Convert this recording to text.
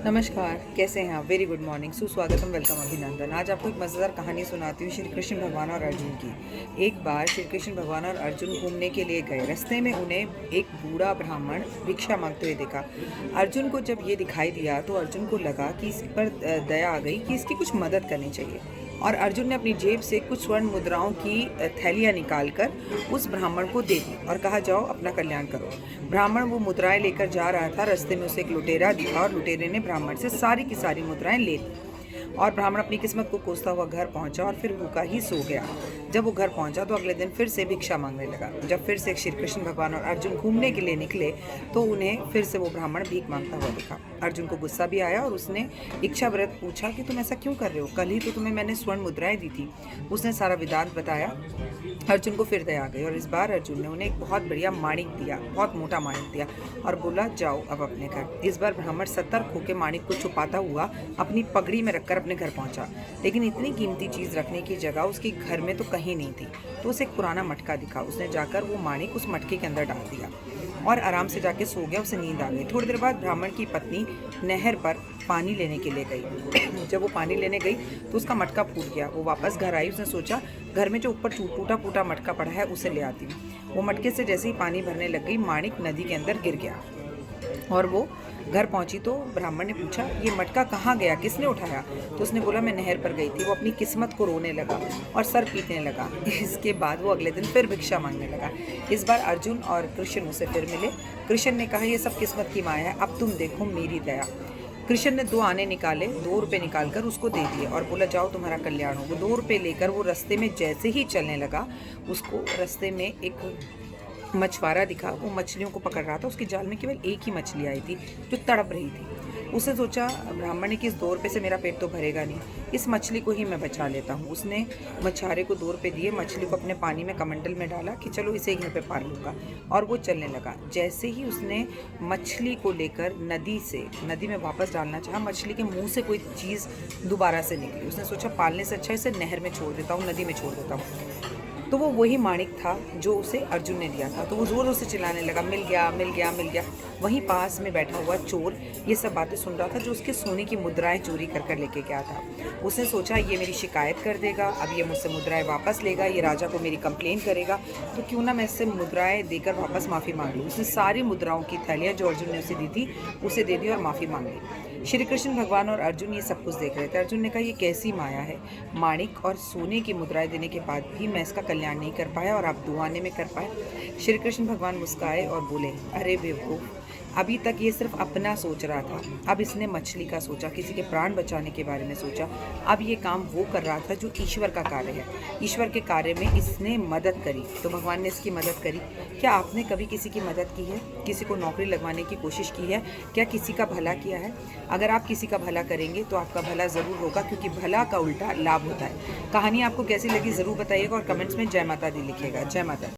नमस्कार, कैसे हैं आप? वेरी गुड मॉर्निंग, सुस्वागतम, वेलकम, अभिनंदन। आज आपको एक मज़ेदार कहानी सुनाती हूँ श्री कृष्ण भगवान और अर्जुन की। एक बार श्री कृष्ण भगवान और अर्जुन घूमने के लिए गए। रास्ते में उन्हें एक बूढ़ा ब्राह्मण भिक्षा मांगते हुए देखा। अर्जुन को जब ये दिखाई दिया तो अर्जुन को लगा कि इस पर दया आ गई कि इसकी कुछ मदद करनी चाहिए, और अर्जुन ने अपनी जेब से कुछ स्वर्ण मुद्राओं की थैलियाँ निकालकर उस ब्राह्मण को दे दी और कहा, जाओ अपना कल्याण करो। ब्राह्मण वो मुद्राएं लेकर जा रहा था। रास्ते में उसे एक लुटेरा दिखा और लुटेरे ने ब्राह्मण से सारी की सारी मुद्राएं ले ली, और ब्राह्मण अपनी किस्मत को कोसता हुआ घर पहुंचा और फिर भूखा ही सो गया। जब वो घर पहुंचा तो अगले दिन फिर से भिक्षा मांगने लगा। जब फिर से श्री कृष्ण भगवान और अर्जुन घूमने के लिए निकले तो उन्हें फिर से वो ब्राह्मण भीख मांगता हुआ दिखा। अर्जुन को गुस्सा भी आया और उसने इच्छा व्रत पूछा कि तुम ऐसा क्यों कर रहे हो? कल ही तो तुम्हें मैंने स्वर्ण मुद्राएं दी थी। उसने सारा विधान बताया। अर्जुन को फिर दया आ गई और इस बार अर्जुन ने उन्हें एक बहुत बढ़िया माणिक दिया, बहुत मोटा माणिक दिया, और बोला, जाओ अब अपने घर। इस बार ब्राह्मण सतर्क होकर माणिक को छुपाता हुआ अपनी पगड़ी में रखकर अपने घर पहुंचा। लेकिन इतनी कीमती चीज़ रखने की जगह उसके घर में तो कहीं नहीं थी। तो उसे एक पुराना मटका दिखा। उसने जाकर वो माणिक उस मटके के अंदर डाल दिया और आराम से जाके सो गया। उसे नींद आ गई। थोड़ी देर बाद ब्राह्मण की पत्नी नहर पर पानी लेने के लिए गई। जब वो पानी लेने गई तो उसका मटका फूट गया। वो वापस घर आई। उसने सोचा, घर में जो ऊपर टूटा फूटा मटका पड़ा है उसे ले आती हूँ। वो मटके से जैसे ही पानी भरने लग गई, माणिक नदी के अंदर गिर गया। और वो घर पहुंची तो ब्राह्मण ने पूछा, ये मटका कहाँ गया, किसने उठाया? तो उसने बोला, मैं नहर पर गई थी। वो अपनी किस्मत को रोने लगा और सर पीटने लगा। इसके बाद वो अगले दिन फिर भिक्षा मांगने लगा। इस बार अर्जुन और कृष्ण उसे फिर मिले। कृष्ण ने कहा, ये सब किस्मत की माया है, अब तुम देखो मेरी दया। कृष्ण ने 2 आने निकाले, 2 रुपये निकालकर उसको दे दिए और बोला, जाओ तुम्हारा कल्याण हो। वो 2 रुपये लेकर वो रास्ते में जैसे ही चलने लगा, उसको रास्ते में एक मछुआरा दिखा। वो मछलियों को पकड़ रहा था। उसके जाल में केवल एक ही मछली आई थी जो तड़प रही थी। उसने सोचा, ब्राह्मण ने कि इस 2 रुपये से मेरा पेट तो भरेगा नहीं, इस मछली को ही मैं बचा लेता हूँ। उसने मछुआरे को 2 रुपये दिए, मछली को अपने पानी में कमंडल में डाला कि चलो इसे घर पे पाल लूँगा, और वो चलने लगा। जैसे ही उसने मछली को लेकर नदी में वापस डालना चाहा, मछली के मुंह से कोई चीज़ दोबारा से निकली। उसने सोचा, पालने से अच्छा इसे नहर में छोड़ देता हूँ, नदी में छोड़ देता हूँ। तो वो वही माणिक था जो उसे अर्जुन ने दिया था। तो वो ज़ोरों से चिल्लाने लगा, मिल गया मिल गया मिल गया। वहीं पास में बैठा हुआ चोर ये सब बातें सुन रहा था, जो उसके सोने की मुद्राएं चोरी कर कर लेके गया था। उसने सोचा, ये मेरी शिकायत कर देगा, अब ये मुझसे मुद्राएं वापस लेगा, ये राजा को मेरी कंप्लेन करेगा, तो क्यों ना मैं इससे मुद्राएं देकर वापस माफ़ी मांग लूँ। उसने सारी मुद्राओं की थैलियाँ जो अर्जुन ने उसे दी थी उसे दे दी और माफ़ी मांग ली। श्री कृष्ण भगवान और अर्जुन ये सब कुछ देख रहे थे। अर्जुन ने कहा, ये कैसी माया है, माणिक और सोने की मुद्राएं देने के बाद भी मैं इसका कल्याण नहीं कर पाया और आप 2 आने में कर पाए। श्री कृष्ण भगवान मुस्काए और बोले, अरे बेवकूफ़, अभी तक ये सिर्फ अपना सोच रहा था, अब इसने मछली का सोचा, किसी के प्राण बचाने के बारे में सोचा। अब ये काम वो कर रहा था जो ईश्वर का कार्य है। ईश्वर के कार्य में इसने मदद करी तो भगवान ने इसकी मदद करी। क्या आपने कभी किसी की मदद की है? किसी को नौकरी लगवाने की कोशिश की है? क्या किसी का भला किया है? अगर आप किसी का भला करेंगे तो आपका भला ज़रूर होगा, क्योंकि भला का उल्टा लाभ होता है। कहानी आपको कैसी लगी ज़रूर बताइएगा और कमेंट्स में जय माता दी लिखिएगा। जय माता दी।